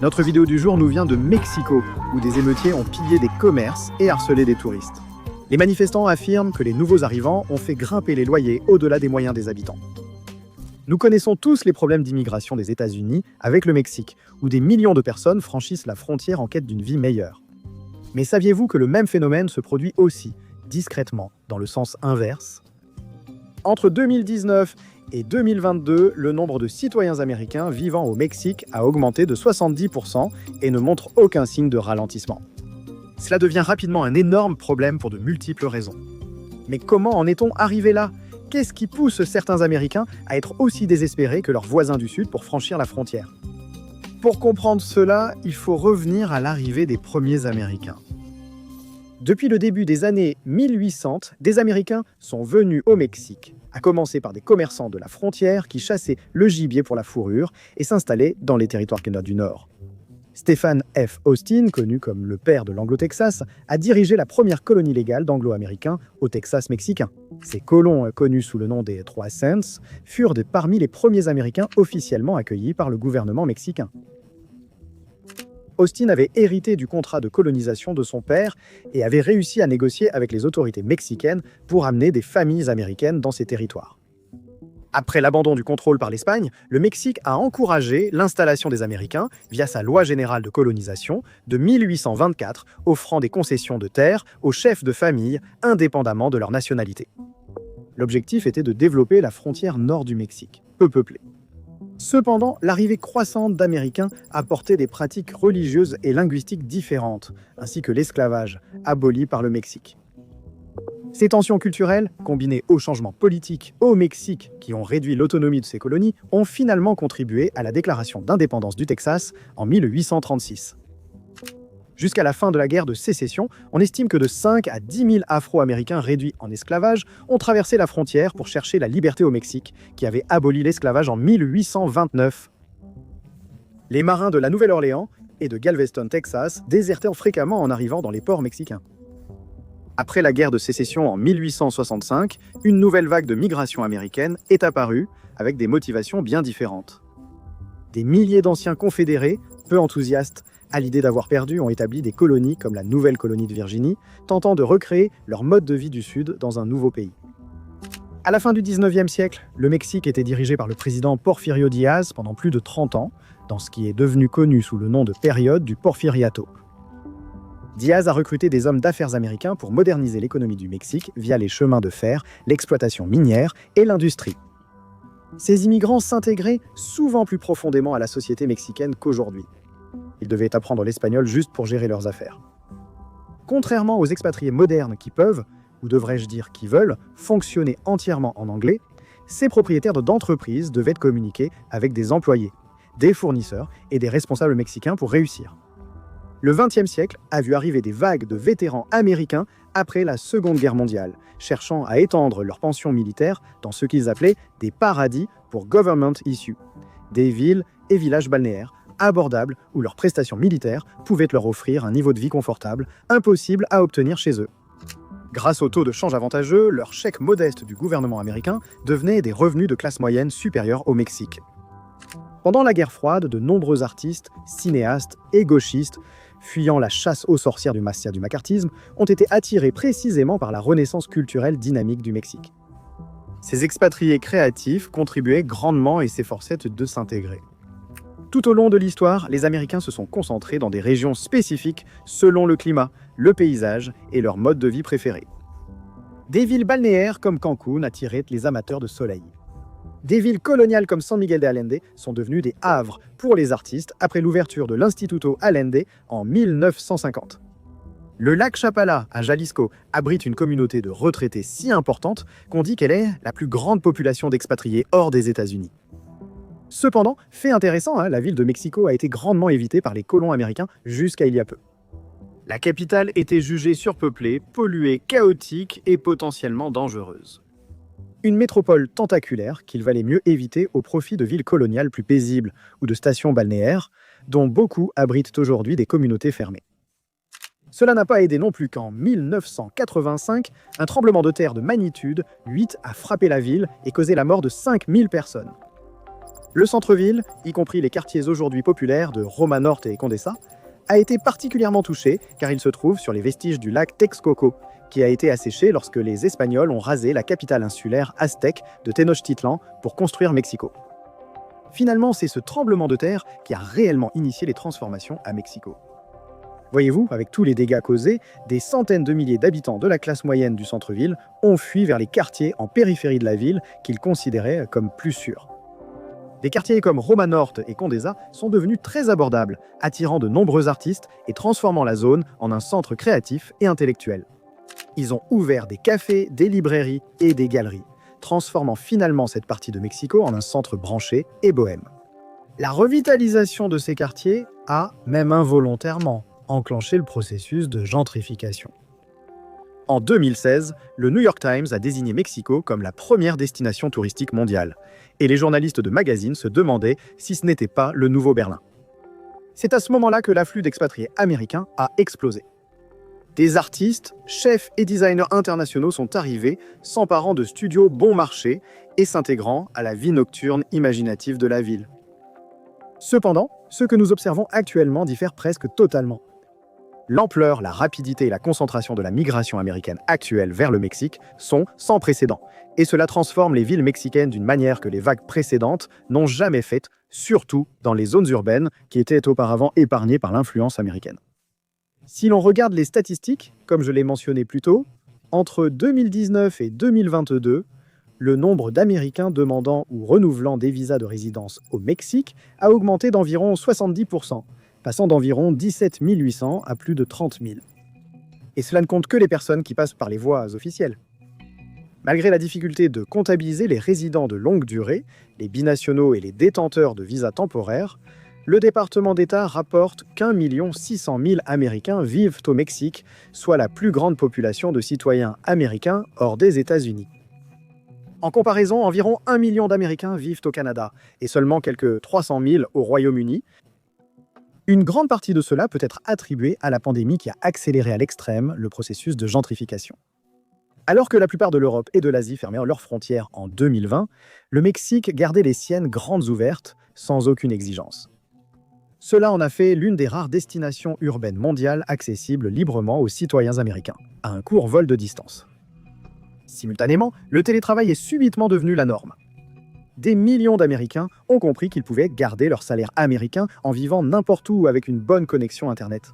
Notre vidéo du jour nous vient de Mexico, où des émeutiers ont pillé des commerces et harcelé des touristes. Les manifestants affirment que les nouveaux arrivants ont fait grimper les loyers au-delà des moyens des habitants. Nous connaissons tous les problèmes d'immigration des États-Unis avec le Mexique, où des millions de personnes franchissent la frontière en quête d'une vie meilleure. Mais saviez-vous que le même phénomène se produit aussi, discrètement, dans le sens inverse ? Entre 2019 et 2022, le nombre de citoyens américains vivant au Mexique a augmenté de 70% et ne montre aucun signe de ralentissement. Cela devient rapidement un énorme problème pour de multiples raisons. Mais comment en est-on arrivé là ? Qu'est-ce qui pousse certains Américains à être aussi désespérés que leurs voisins du Sud pour franchir la frontière ? Pour comprendre cela, il faut revenir à l'arrivée des premiers Américains. Depuis le début des années 1800, des Américains sont venus au Mexique, à commencer par des commerçants de la frontière qui chassaient le gibier pour la fourrure et s'installaient dans les territoires canadiens du Nord. Stephen F. Austin, connu comme le père de l'Anglo-Texas, a dirigé la première colonie légale d'Anglo-Américains au Texas mexicain. Ces colons, connus sous le nom des Trois Cents, furent parmi les premiers Américains officiellement accueillis par le gouvernement mexicain. Austin avait hérité du contrat de colonisation de son père et avait réussi à négocier avec les autorités mexicaines pour amener des familles américaines dans ces territoires. Après l'abandon du contrôle par l'Espagne, le Mexique a encouragé l'installation des Américains via sa loi générale de colonisation de 1824, offrant des concessions de terre aux chefs de famille indépendamment de leur nationalité. L'objectif était de développer la frontière nord du Mexique, peu peuplée. Cependant, l'arrivée croissante d'Américains apportait des pratiques religieuses et linguistiques différentes, ainsi que l'esclavage, aboli par le Mexique. Ces tensions culturelles, combinées aux changements politiques au Mexique qui ont réduit l'autonomie de ces colonies, ont finalement contribué à la déclaration d'indépendance du Texas en 1836. Jusqu'à la fin de la guerre de sécession, on estime que de 5 à 10 000 Afro-Américains réduits en esclavage ont traversé la frontière pour chercher la liberté au Mexique, qui avait aboli l'esclavage en 1829. Les marins de la Nouvelle-Orléans et de Galveston, Texas, désertèrent fréquemment en arrivant dans les ports mexicains. Après la guerre de sécession en 1865, une nouvelle vague de migration américaine est apparue, avec des motivations bien différentes. Des milliers d'anciens confédérés, peu enthousiastes à l'idée d'avoir perdu, ont établi des colonies comme la nouvelle colonie de Virginie, tentant de recréer leur mode de vie du Sud dans un nouveau pays. À la fin du 19e siècle, le Mexique était dirigé par le président Porfirio Díaz pendant plus de 30 ans, dans ce qui est devenu connu sous le nom de période du Porfiriato. Díaz a recruté des hommes d'affaires américains pour moderniser l'économie du Mexique via les chemins de fer, l'exploitation minière et l'industrie. Ces immigrants s'intégraient souvent plus profondément à la société mexicaine qu'aujourd'hui. Ils devaient apprendre l'espagnol juste pour gérer leurs affaires. Contrairement aux expatriés modernes qui peuvent, ou devrais-je dire qui veulent, fonctionner entièrement en anglais, ces propriétaires d'entreprises devaient communiquer avec des employés, des fournisseurs et des responsables mexicains pour réussir. Le XXe siècle a vu arriver des vagues de vétérans américains après la Seconde Guerre mondiale, cherchant à étendre leurs pensions militaires dans ce qu'ils appelaient des paradis pour government issue, des villes et villages balnéaires abordables où leurs prestations militaires pouvaient leur offrir un niveau de vie confortable, impossible à obtenir chez eux. Grâce au taux de change avantageux, leurs chèques modestes du gouvernement américain devenaient des revenus de classe moyenne supérieurs au Mexique. Pendant la guerre froide, de nombreux artistes, cinéastes et gauchistes, fuyant la chasse aux sorcières du macartisme, ont été attirés précisément par la renaissance culturelle dynamique du Mexique. Ces expatriés créatifs contribuaient grandement et s'efforçaient de s'intégrer. Tout au long de l'histoire, les Américains se sont concentrés dans des régions spécifiques selon le climat, le paysage et leur mode de vie préféré. Des villes balnéaires comme Cancún attiraient les amateurs de soleil. Des villes coloniales comme San Miguel de Allende sont devenues des havres pour les artistes après l'ouverture de l'Instituto Allende en 1950. Le lac Chapala, à Jalisco, abrite une communauté de retraités si importante qu'on dit qu'elle est la plus grande population d'expatriés hors des États-Unis. Cependant, fait intéressant, la ville de Mexico a été grandement évitée par les colons américains jusqu'à il y a peu. La capitale était jugée surpeuplée, polluée, chaotique et potentiellement dangereuse. Une métropole tentaculaire qu'il valait mieux éviter au profit de villes coloniales plus paisibles ou de stations balnéaires, dont beaucoup abritent aujourd'hui des communautés fermées. Cela n'a pas aidé non plus qu'en 1985, un tremblement de terre de magnitude 8 a frappé la ville et causé la mort de 5000 personnes. Le centre-ville, y compris les quartiers aujourd'hui populaires de Roma Norte et Condesa, a été particulièrement touché car il se trouve sur les vestiges du lac Texcoco, qui a été asséché lorsque les Espagnols ont rasé la capitale insulaire aztèque de Tenochtitlan pour construire Mexico. Finalement, c'est ce tremblement de terre qui a réellement initié les transformations à Mexico. Voyez-vous, avec tous les dégâts causés, des centaines de milliers d'habitants de la classe moyenne du centre-ville ont fui vers les quartiers en périphérie de la ville qu'ils considéraient comme plus sûrs. Des quartiers comme Roma Norte et Condesa sont devenus très abordables, attirant de nombreux artistes et transformant la zone en un centre créatif et intellectuel. Ils ont ouvert des cafés, des librairies et des galeries, transformant finalement cette partie de Mexico en un centre branché et bohème. La revitalisation de ces quartiers a, même involontairement, enclenché le processus de gentrification. En 2016, le New York Times a désigné Mexico comme la première destination touristique mondiale, et les journalistes de magazines se demandaient si ce n'était pas le nouveau Berlin. C'est à ce moment-là que l'afflux d'expatriés américains a explosé. Des artistes, chefs et designers internationaux sont arrivés, s'emparant de studios bon marché et s'intégrant à la vie nocturne imaginative de la ville. Cependant, ce que nous observons actuellement diffère presque totalement. L'ampleur, la rapidité et la concentration de la migration américaine actuelle vers le Mexique sont sans précédent, et cela transforme les villes mexicaines d'une manière que les vagues précédentes n'ont jamais faite, surtout dans les zones urbaines qui étaient auparavant épargnées par l'influence américaine. Si l'on regarde les statistiques, comme je l'ai mentionné plus tôt, entre 2019 et 2022, le nombre d'Américains demandant ou renouvelant des visas de résidence au Mexique a augmenté d'environ 70%, passant d'environ 17 800 à plus de 30 000. Et cela ne compte que les personnes qui passent par les voies officielles. Malgré la difficulté de comptabiliser les résidents de longue durée, les binationaux et les détenteurs de visas temporaires, le département d'État rapporte qu'1 600 000 Américains vivent au Mexique, soit la plus grande population de citoyens américains hors des États-Unis. En comparaison, environ 1 million d'Américains vivent au Canada et seulement quelques 300 000 au Royaume-Uni. Une grande partie de cela peut être attribuée à la pandémie qui a accéléré à l'extrême le processus de gentrification. Alors que la plupart de l'Europe et de l'Asie fermèrent leurs frontières en 2020, le Mexique gardait les siennes grandes ouvertes, sans aucune exigence. Cela en a fait l'une des rares destinations urbaines mondiales accessibles librement aux citoyens américains, à un court vol de distance. Simultanément, le télétravail est subitement devenu la norme. Des millions d'Américains ont compris qu'ils pouvaient garder leur salaire américain en vivant n'importe où avec une bonne connexion Internet.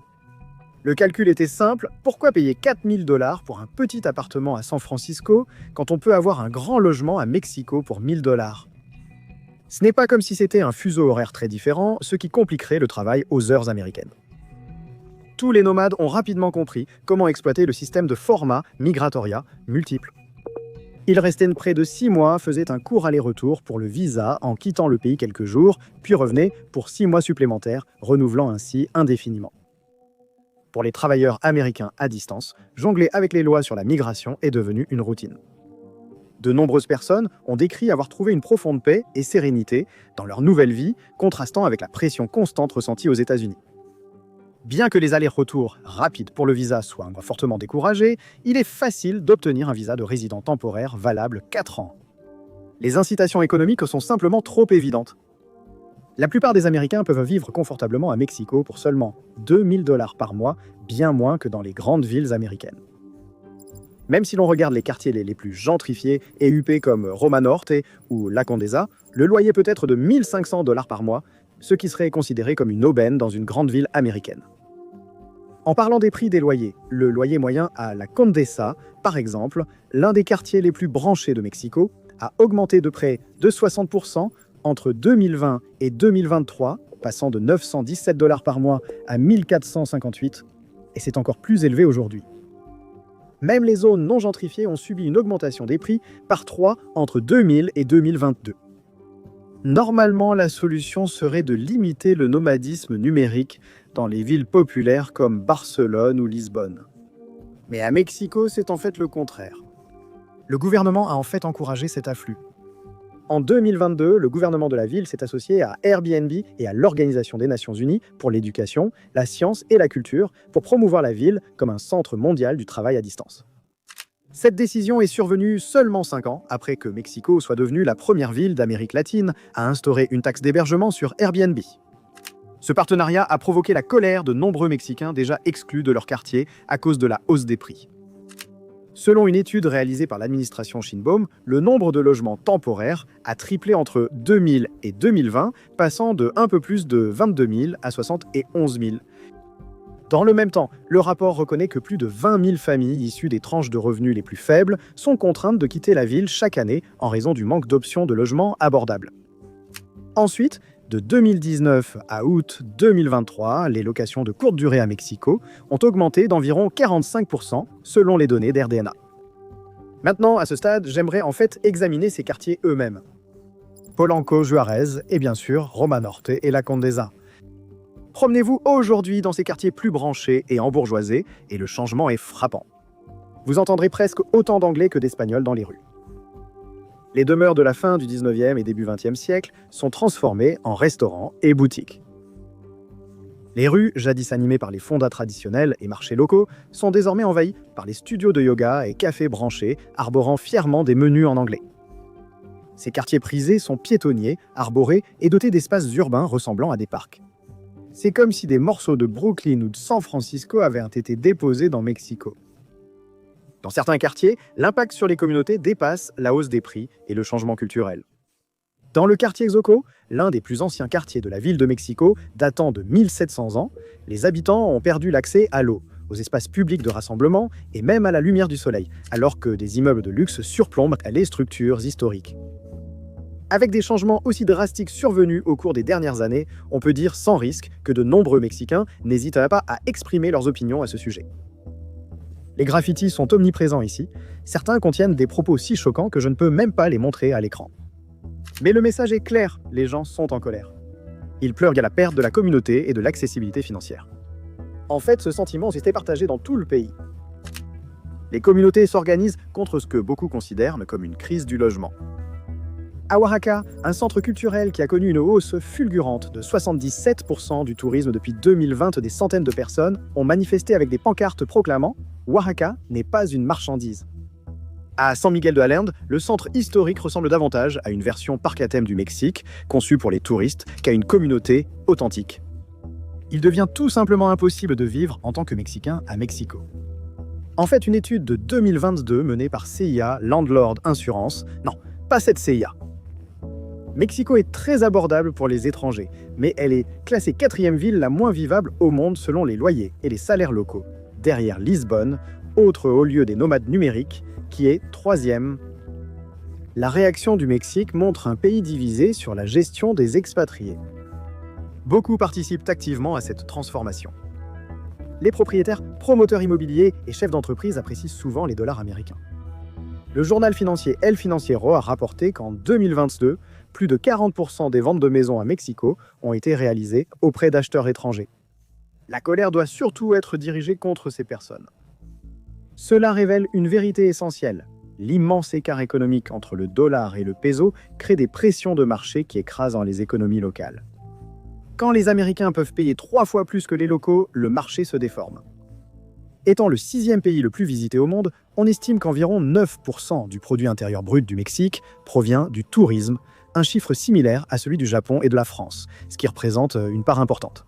Le calcul était simple, pourquoi payer 4 000 $ pour un petit appartement à San Francisco quand on peut avoir un grand logement à Mexico pour 1 000 $? Ce n'est pas comme si c'était un fuseau horaire très différent, ce qui compliquerait le travail aux heures américaines. Tous les nomades ont rapidement compris comment exploiter le système de format migratoria multiple. Ils restaient près de 6 mois, faisaient un court aller-retour pour le visa en quittant le pays quelques jours, puis revenaient pour 6 mois supplémentaires, renouvelant ainsi indéfiniment. Pour les travailleurs américains à distance, jongler avec les lois sur la migration est devenu une routine. De nombreuses personnes ont décrit avoir trouvé une profonde paix et sérénité dans leur nouvelle vie, contrastant avec la pression constante ressentie aux États-Unis. Bien que les allers-retours rapides pour le visa soient fortement découragés, il est facile d'obtenir un visa de résident temporaire valable 4 ans. Les incitations économiques sont simplement trop évidentes. La plupart des Américains peuvent vivre confortablement à Mexico pour seulement 2 000 $ par mois, bien moins que dans les grandes villes américaines. Même si l'on regarde les quartiers les plus gentrifiés et huppés comme Roma Norte ou La Condesa, le loyer peut être de 1 500 $ par mois, ce qui serait considéré comme une aubaine dans une grande ville américaine. En parlant des prix des loyers, le loyer moyen à La Condesa, par exemple, l'un des quartiers les plus branchés de Mexico, a augmenté de près de 60% entre 2020 et 2023, passant de 917 $ par mois à 1 458, et c'est encore plus élevé aujourd'hui. Même les zones non gentrifiées ont subi une augmentation des prix par 3 entre 2000 et 2022. Normalement, la solution serait de limiter le nomadisme numérique dans les villes populaires comme Barcelone ou Lisbonne. Mais à Mexico, c'est en fait le contraire. Le gouvernement a en fait encouragé cet afflux. En 2022, le gouvernement de la ville s'est associé à Airbnb et à l'Organisation des Nations Unies pour l'éducation, la science et la culture pour promouvoir la ville comme un centre mondial du travail à distance. Cette décision est survenue seulement 5 ans après que Mexico soit devenue la première ville d'Amérique latine à instaurer une taxe d'hébergement sur Airbnb. Ce partenariat a provoqué la colère de nombreux Mexicains déjà exclus de leur quartier à cause de la hausse des prix. Selon une étude réalisée par l'administration Sheinbaum, le nombre de logements temporaires a triplé entre 2000 et 2020, passant de un peu plus de 22 000 à 71 000. Dans le même temps, le rapport reconnaît que plus de 20 000 familles issues des tranches de revenus les plus faibles sont contraintes de quitter la ville chaque année en raison du manque d'options de logements abordables. Ensuite, de 2019 à août 2023, les locations de courte durée à Mexico ont augmenté d'environ 45% selon les données d'RDNA. Maintenant, à ce stade, j'aimerais en fait examiner ces quartiers eux-mêmes. Polanco, Juárez et bien sûr Roma Norte et La Condesa. Promenez-vous aujourd'hui dans ces quartiers plus branchés et embourgeoisés et le changement est frappant. Vous entendrez presque autant d'anglais que d'espagnol dans les rues. Les demeures de la fin du 19e et début 20e siècle sont transformées en restaurants et boutiques. Les rues, jadis animées par les fondas traditionnels et marchés locaux, sont désormais envahies par les studios de yoga et cafés branchés arborant fièrement des menus en anglais. Ces quartiers prisés sont piétonniers, arborés et dotés d'espaces urbains ressemblant à des parcs. C'est comme si des morceaux de Brooklyn ou de San Francisco avaient été déposés dans Mexico. Dans certains quartiers, l'impact sur les communautés dépasse la hausse des prix et le changement culturel. Dans le quartier Xoco, l'un des plus anciens quartiers de la ville de Mexico, datant de 1700 ans, les habitants ont perdu l'accès à l'eau, aux espaces publics de rassemblement et même à la lumière du soleil, alors que des immeubles de luxe surplombent les structures historiques. Avec des changements aussi drastiques survenus au cours des dernières années, on peut dire sans risque que de nombreux Mexicains n'hésitent pas à exprimer leurs opinions à ce sujet. Les graffitis sont omniprésents ici. Certains contiennent des propos si choquants que je ne peux même pas les montrer à l'écran. Mais le message est clair, les gens sont en colère. Ils pleurent à la perte de la communauté et de l'accessibilité financière. En fait, ce sentiment s'était partagé dans tout le pays. Les communautés s'organisent contre ce que beaucoup considèrent comme une crise du logement. À Oaxaca, un centre culturel qui a connu une hausse fulgurante de 77% du tourisme depuis 2020, des centaines de personnes ont manifesté avec des pancartes proclamant « Oaxaca n'est pas une marchandise ». À San Miguel de Allende, le centre historique ressemble davantage à une version parc à thème du Mexique, conçue pour les touristes, qu'à une communauté authentique. Il devient tout simplement impossible de vivre en tant que Mexicain à Mexico. En fait, une étude de 2022 menée par CIA Landlord Insurance, non, pas cette CIA. Mexico est très abordable pour les étrangers, mais elle est classée 4e ville la moins vivable au monde selon les loyers et les salaires locaux, derrière Lisbonne, autre haut lieu des nomades numériques, qui est 3e. La réaction du Mexique montre un pays divisé sur la gestion des expatriés. Beaucoup participent activement à cette transformation. Les propriétaires, promoteurs immobiliers et chefs d'entreprise apprécient souvent les dollars américains. Le journal financier El Financiero a rapporté qu'en 2022, plus de 40% des ventes de maisons à Mexico ont été réalisées auprès d'acheteurs étrangers. La colère doit surtout être dirigée contre ces personnes. Cela révèle une vérité essentielle. L'immense écart économique entre le dollar et le peso crée des pressions de marché qui écrasent les économies locales. Quand les Américains peuvent payer 3 fois plus que les locaux, le marché se déforme. Étant le 6e pays le plus visité au monde, on estime qu'environ 9% du produit intérieur brut du Mexique provient du tourisme, un chiffre similaire à celui du Japon et de la France, ce qui représente une part importante.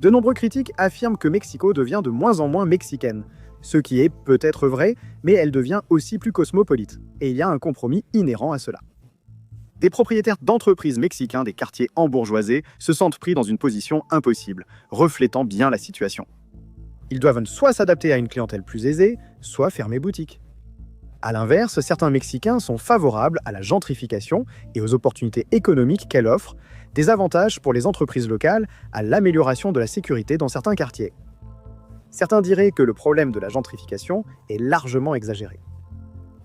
De nombreux critiques affirment que Mexico devient de moins en moins mexicaine, ce qui est peut-être vrai, mais elle devient aussi plus cosmopolite, et il y a un compromis inhérent à cela. Des propriétaires d'entreprises mexicains des quartiers embourgeoisés se sentent pris dans une position impossible, reflétant bien la situation. Ils doivent soit s'adapter à une clientèle plus aisée, soit fermer boutique. A l'inverse, certains Mexicains sont favorables à la gentrification et aux opportunités économiques qu'elle offre, des avantages pour les entreprises locales à l'amélioration de la sécurité dans certains quartiers. Certains diraient que le problème de la gentrification est largement exagéré.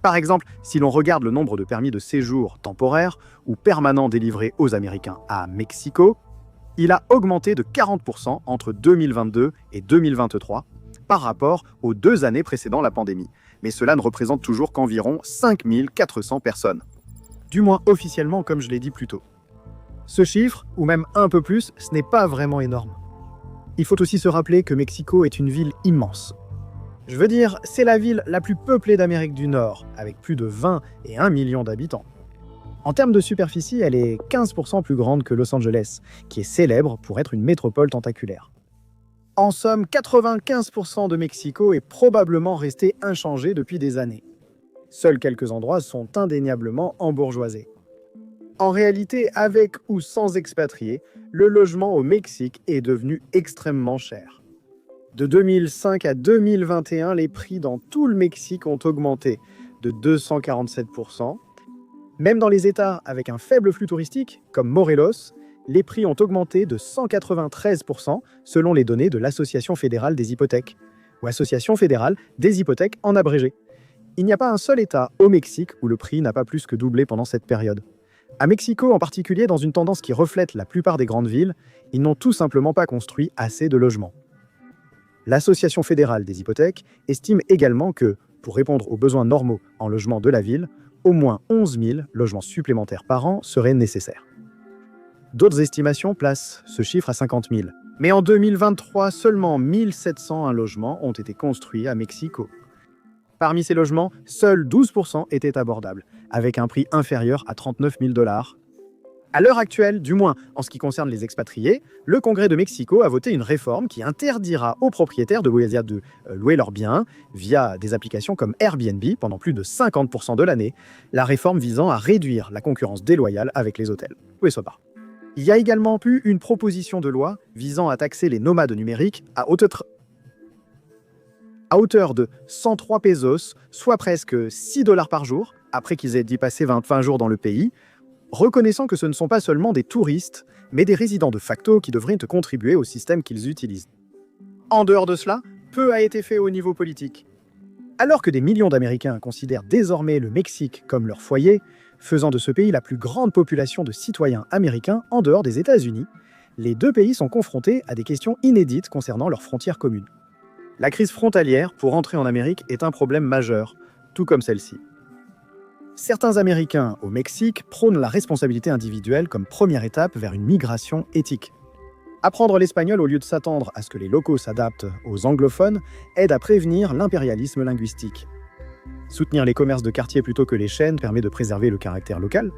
Par exemple, si l'on regarde le nombre de permis de séjour temporaires ou permanents délivrés aux Américains à Mexico, il a augmenté de 40% entre 2022 et 2023 par rapport aux 2 années précédant la pandémie. Mais cela ne représente toujours qu'environ 5 400 personnes. Du moins officiellement, comme je l'ai dit plus tôt. Ce chiffre, ou même un peu plus, ce n'est pas vraiment énorme. Il faut aussi se rappeler que Mexico est une ville immense. Je veux dire, c'est la ville la plus peuplée d'Amérique du Nord, avec plus de 20 et 1 million d'habitants. En termes de superficie, elle est 15% plus grande que Los Angeles, qui est célèbre pour être une métropole tentaculaire. En somme, 95% de Mexico est probablement resté inchangé depuis des années. Seuls quelques endroits sont indéniablement embourgeoisés. En réalité, avec ou sans expatriés, le logement au Mexique est devenu extrêmement cher. De 2005 à 2021, les prix dans tout le Mexique ont augmenté de 247%. Même dans les États avec un faible flux touristique, comme Morelos, les prix ont augmenté de 193% selon les données de l'Association fédérale des hypothèques, ou Association fédérale des hypothèques en abrégé. Il n'y a pas un seul État au Mexique où le prix n'a pas plus que doublé pendant cette période. À Mexico en particulier, dans une tendance qui reflète la plupart des grandes villes, ils n'ont tout simplement pas construit assez de logements. L'Association fédérale des hypothèques estime également que, pour répondre aux besoins normaux en logement de la ville, au moins 11 000 logements supplémentaires par an seraient nécessaires. D'autres estimations placent ce chiffre à 50 000. Mais en 2023, seulement 1 701 logements ont été construits à Mexico. Parmi ces logements, seuls 12% étaient abordables, avec un prix inférieur à 39 000 $. À l'heure actuelle, du moins en ce qui concerne les expatriés, le Congrès de Mexico a voté une réforme qui interdira aux propriétaires de louer leurs biens via des applications comme Airbnb pendant plus de 50% de l'année, la réforme visant à réduire la concurrence déloyale avec les hôtels. Il y a également eu une proposition de loi visant à taxer les nomades numériques à hauteur de 103 pesos, soit presque 6 $ par jour, après qu'ils aient dû passer 20 jours dans le pays, reconnaissant que ce ne sont pas seulement des touristes, mais des résidents de facto qui devraient contribuer au système qu'ils utilisent. En dehors de cela, peu a été fait au niveau politique. Alors que des millions d'Américains considèrent désormais le Mexique comme leur foyer, faisant de ce pays la plus grande population de citoyens américains en dehors des États-Unis, les deux pays sont confrontés à des questions inédites concernant leurs frontières communes. La crise frontalière pour entrer en Amérique est un problème majeur, tout comme celle-ci. Certains Américains au Mexique prônent la responsabilité individuelle comme première étape vers une migration éthique. Apprendre l'espagnol au lieu de s'attendre à ce que les locaux s'adaptent aux anglophones aide à prévenir l'impérialisme linguistique. Soutenir les commerces de quartier plutôt que les chaînes permet de préserver le caractère local.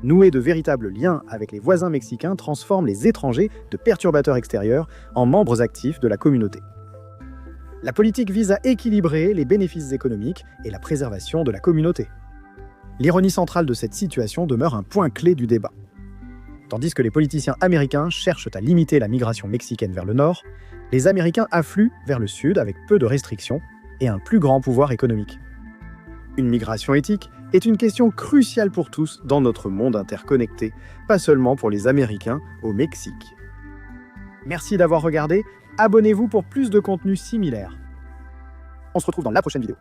Nouer de véritables liens avec les voisins mexicains transforme les étrangers de perturbateurs extérieurs en membres actifs de la communauté. La politique vise à équilibrer les bénéfices économiques et la préservation de la communauté. L'ironie centrale de cette situation demeure un point clé du débat. Tandis que les politiciens américains cherchent à limiter la migration mexicaine vers le nord, les Américains affluent vers le sud avec peu de restrictions et un plus grand pouvoir économique. Une migration éthique est une question cruciale pour tous dans notre monde interconnecté, pas seulement pour les Américains au Mexique. Merci d'avoir regardé, abonnez-vous pour plus de contenus similaires. On se retrouve dans la prochaine vidéo.